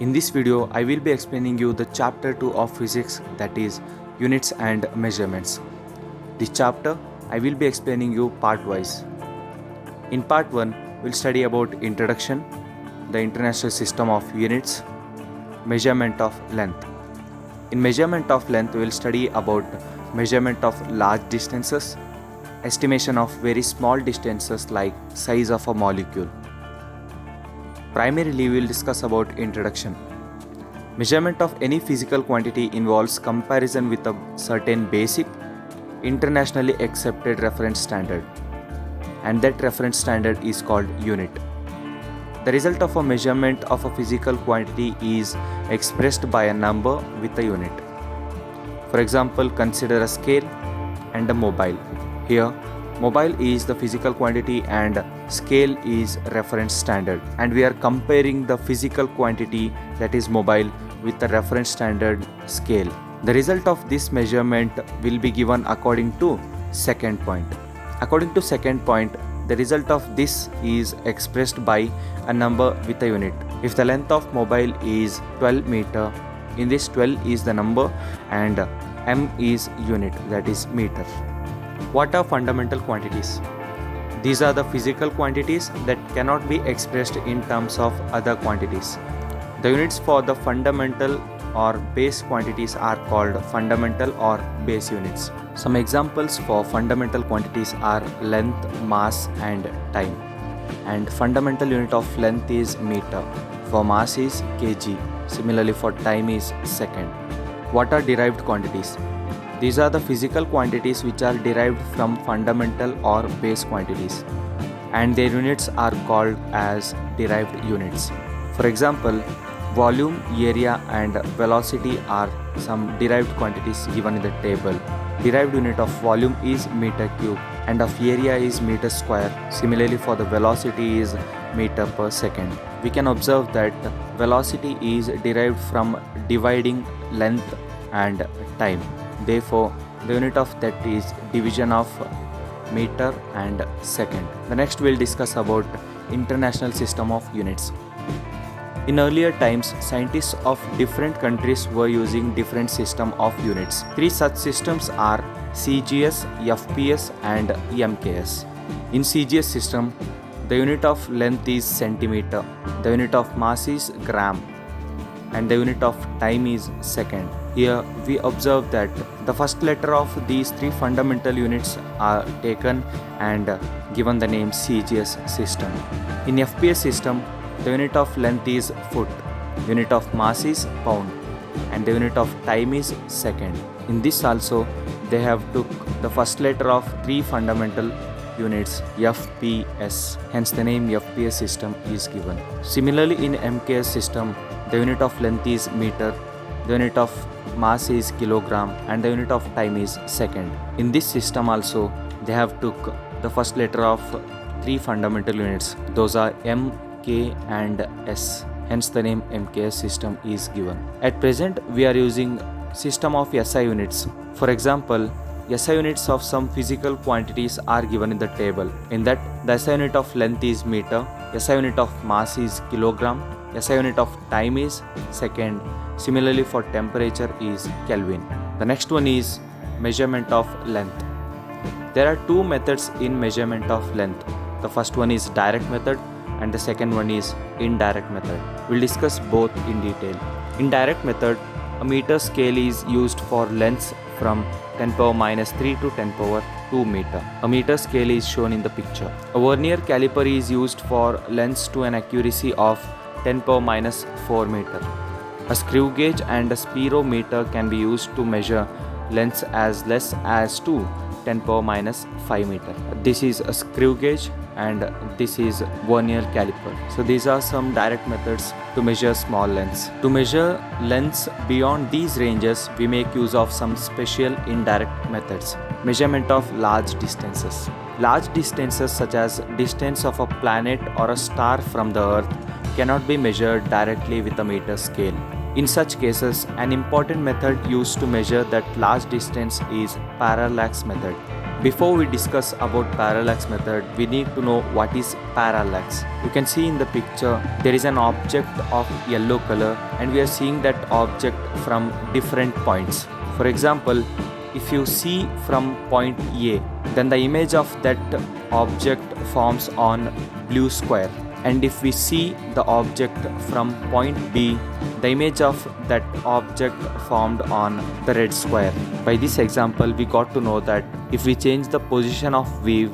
In this video, I will be explaining you the chapter 2 of physics, that is units and measurements. This chapter, I will be explaining you part wise. In part 1, we'll study about introduction, the international system of units, measurement of length. In measurement of length, we'll study about measurement of large distances, estimation of very small distances like size of a molecule. Primarily, we will discuss about introduction. Measurement of any physical quantity involves comparison with a certain basic, internationally accepted reference standard, and that reference standard is called unit. The result of a measurement of a physical quantity is expressed by a number with a unit. For example, consider a scale and a mobile. Here, mobile is the physical quantity and scale is reference standard, and we are comparing the physical quantity, that is mobile, with the reference standard scale. The result of this measurement will be given according to second point. According to second point, the result of this is expressed by a number with a unit. If the length of mobile is 12 meter, in this 12 is the number and m is unit, that is meter. What are fundamental quantities? These are the physical quantities that cannot be expressed in terms of other quantities. The units for the fundamental or base quantities are called fundamental or base units. Some examples for fundamental quantities are length, mass and time. And fundamental unit of length is meter. For mass is kg. Similarly for time is second. What are derived quantities? These are the physical quantities which are derived from fundamental or base quantities, and their units are called as derived units. For example, volume, area and velocity are some derived quantities given in the table. Derived unit of volume is meter cube and of area is meter square. Similarly for the velocity is meter per second. We can observe that velocity is derived from dividing length and time. Therefore, the unit of that is division of meter and second. The next we'll discuss about international system of units. In earlier times, scientists of different countries were using different system of units. Three such systems are CGS, FPS and MKS. In CGS system, the unit of length is centimeter, the unit of mass is gram, and the unit of time is second. Here we observe that the first letter of these three fundamental units are taken and given the name CGS system. In FPS system, the unit of length is foot, unit of mass is pound, and the unit of time is second. In this also, they have took the first letter of three fundamental units, FPS, hence the name FPS system is given. Similarly in MKS system, the unit of length is meter, the unit of mass is kilogram and the unit of time is second. In this system also, they have took the first letter of three fundamental units, those are M, K and S, hence the name MKS system is given. At present, we are using system of SI units. For example, SI units of some physical quantities are given in the table. In that, the SI unit of length is meter, SI unit of mass is kilogram, SI unit of time is second. Similarly for temperature is Kelvin. The next one is measurement of length. There are two methods in measurement of length. The first one is direct method and the second one is indirect method. We'll discuss both in detail. In direct method, a meter scale is used for lengths from 10 power minus 3 to 10 power 2 meter. A meter scale is shown in the picture. A vernier caliper is used for lengths to an accuracy of 10 power minus 4 meter. A screw gauge and a spirometer can be used to measure lengths as less as to 10 power minus 5 meter. This is a screw gauge and this is vernier caliper. So these are some direct methods to measure small lengths. To measure lengths beyond these ranges, we make use of some special indirect methods. Measurement of large distances. Large distances such as distance of a planet or a star from the earth cannot be measured directly with a meter scale. In such cases, an important method used to measure that large distance is parallax method. Before we discuss about parallax method, we need to know what is parallax. You can see in the picture there is an object of yellow color and we are seeing that object from different points. For example, if you see from point A, then the image of that object forms on blue square. And if we see the object from point B, the image of that object formed on the red square. By this example, we got to know that if we change the position of wave,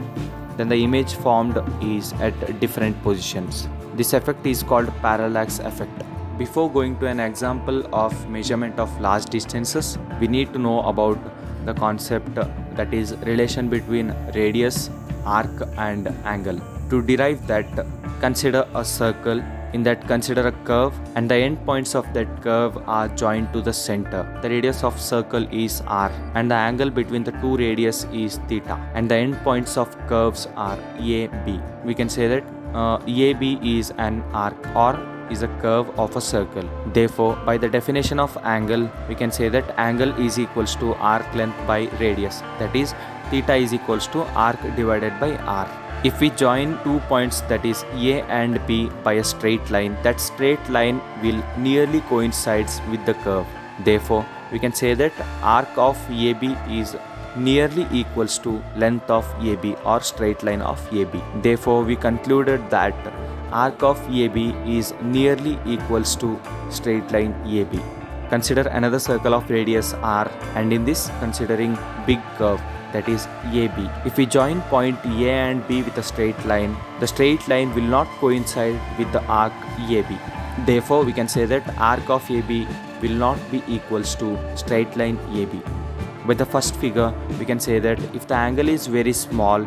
then the image formed is at different positions. This effect is called parallax effect. Before going to an example of measurement of large distances, we need to know about the concept that is relation between radius, arc and angle. To derive that, consider a circle. In that, consider a curve and the endpoints of that curve are joined to the center. The radius of circle is r and the angle between the two radius is theta, and the endpoints of curves are AB. We can say that AB is an arc or is a curve of a circle. Therefore, by the definition of angle, we can say that angle is equals to arc length by radius. That is, theta is equals to arc divided by r. If we join two points, that is A and B, by a straight line, that straight line will nearly coincides with the curve. Therefore, we can say that arc of AB is nearly equals to length of AB or straight line of AB. Therefore, we concluded that arc of AB is nearly equals to straight line AB. Consider another circle of radius r, and in this considering big curve, that is AB. If we join point A and B with a straight line, the straight line will not coincide with the arc AB. Therefore, we can say that arc of AB will not be equals to straight line AB. With the first figure, we can say that if the angle is very small,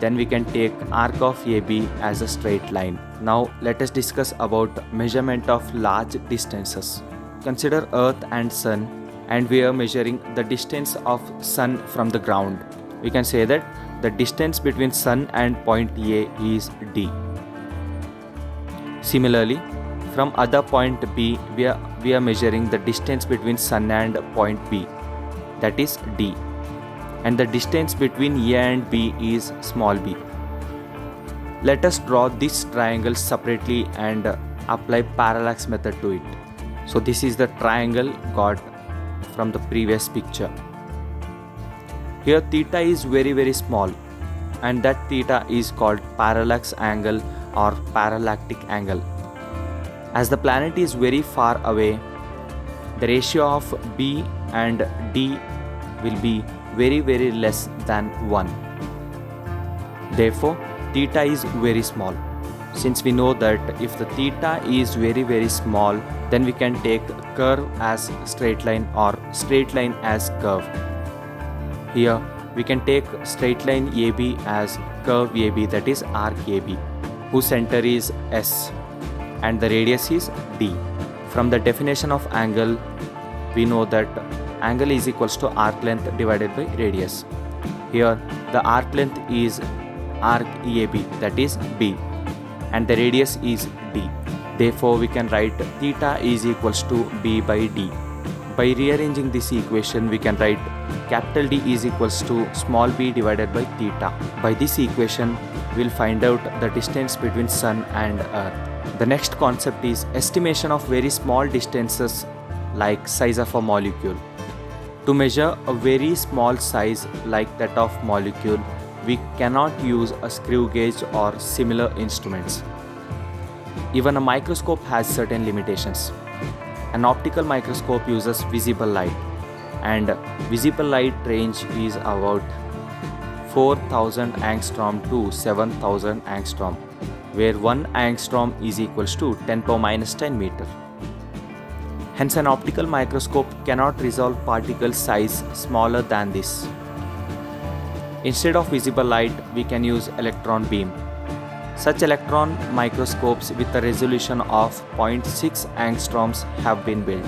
then we can take arc of AB as a straight line. Now, let us discuss about measurement of large distances. Consider Earth and Sun, and we are measuring the distance of Sun from the ground. We can say that the distance between Sun and point A is d. Similarly, from other point B, we are measuring the distance between Sun and point B, that is d. And the distance between A and B is small b. Let us draw this triangle separately and apply parallax method to it. So this is the triangle got from the previous picture. Here theta is very small, and that theta is called parallax angle or parallactic angle. As the planet is very far away, the ratio of B and D will be very less than 1. Therefore, theta is very small. Since we know that if the theta is very small, then we can take curve as straight line or straight line as curve. Here we can take straight line AB as curve AB, that is arc AB, whose center is S and the radius is D. From the definition of angle, we know that angle is equals to arc length divided by radius. Here the arc length is arc EAB, that is B, and the radius is d. Therefore, we can write theta is equals to b by d. By rearranging this equation, we can write capital D is equals to small b divided by theta. By this equation, we'll find out the distance between Sun and Earth. The next concept is estimation of very small distances like size of a molecule. To measure a very small size like that of molecule, we cannot use a screw gauge or similar instruments. Even a microscope has certain limitations. An optical microscope uses visible light, and visible light range is about 4000 angstrom to 7000 angstrom, where 1 angstrom is equals to 10⁻⁻10 meter. Hence, an optical microscope cannot resolve particle size smaller than this. Instead of visible light, we can use electron beam. Such electron microscopes with a resolution of 0.6 angstroms have been built.